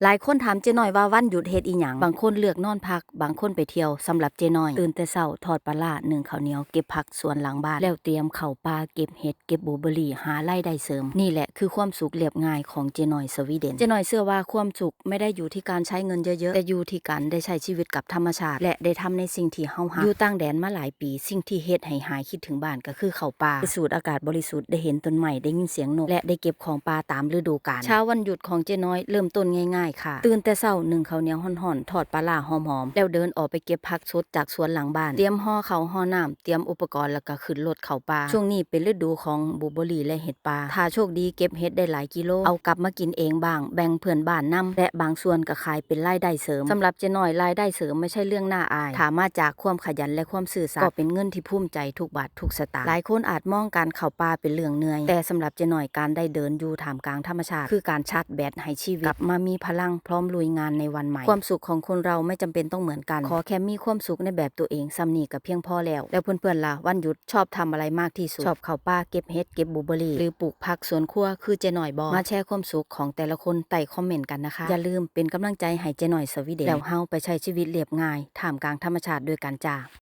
หลายคนถามเจ๊น้อยว่าวันหยุดเฮ็ดอีหยังบางคนเลือกนอนพักบางคนไปเที่ยวสำหรับเจ๊น้อยตื่นแต่เช้าทอดปลาร้านึ่งข้าวเหนียวเก็บผักสวนหลังบ้านแล้วเตรียมเข้าป่าเก็บเห็ดเก็บบลูเบอร์รี่หารายได้เสริมนี่แหละคือความสุขเรียบง่ายของเจ๊น้อยสวีเดนเจ๊น้อยเชื่อว่าความสุขไม่ได้อยู่ที่การใช้เงินเยอะๆแต่อยู่ที่การได้ใช้ชีวิตกับธรรมชาติและได้ทำในสิ่งที่เฮารักอยู่ต่างแดนมาหลายปีสิ่งที่เฮ็ดให้หายคิดถึงบ้านก็คือเข้าป่าได้สูดอากาศบริสุทธิ์ได้เห็นต้นไม้ได้ยินเสียงนกและได้เก็บของป่าตามฤดูกาลเช้าวันหยุดของเจ๊น้อยเริ่มต้นง่ายๆค่ะตื่นแต่เช้านึ่งข้าวเหนียวห่อนๆทอดปลาร้าหอมๆแล้วเดินออกไปเก็บผักสดจากสวนหลังบ้านเตรียมห่อข้าวห่อน้ำเตรียมอุปกรณ์แล้วก็ขึ้นรถเข้าป่าช่วงนี้เป็นฤดูของบลูเบอร์รี่และเห็ดป่าถ้าโชคดีเก็บเห็ดได้หลายกิโลเอากลับมากินเองบ้างแบ่งเพื่อนบ้านนำและบางส่วนก็ขายเป็นรายได้เสริมสำหรับเจ๊น้อยรายได้เสริมไม่ใช่เรื่องน่าอายถ้ามาจากความขยันและความซื่อสัตย์ก็เป็นเงินที่ภูมิใจทุกบาททุกสตางค์หลายคนอาจมองการเข้าป่าเป็นเรื่องเหนื่อยแต่สำหรับเจ๊น้อยการได้เดินอยู่ท่ามกลางธรรมชาติคือการชาร์จแบตให้ชีวิตกลับมามีพลังพร้อมลุยงานในวันใหม่ความสุขของคนเราไม่จำเป็นต้องเหมือนกันขอแค่มีความสุขในแบบตัวเองซ้ำนี่ก็เพียงพอแล้วเพื่อนๆล่ะวันหยุดชอบทำอะไรมากที่สุดชอบเข้าป่าเก็บเห็ดเก็บบลูเบอร์รี่หรือปลูกผักสวนครัวคือเจ๊น้อยบ่มาแชร์ความสุขของแต่ละคนใต้คอมเมนต์กันนะคะอย่าลืมเป็นกำลังใจให้เจ๊น้อยสวีเดนแล้วเฮาไปใช้ชีวิตเรียบง่ายท่ามกลางธรรมชาติด้วยกันจ้า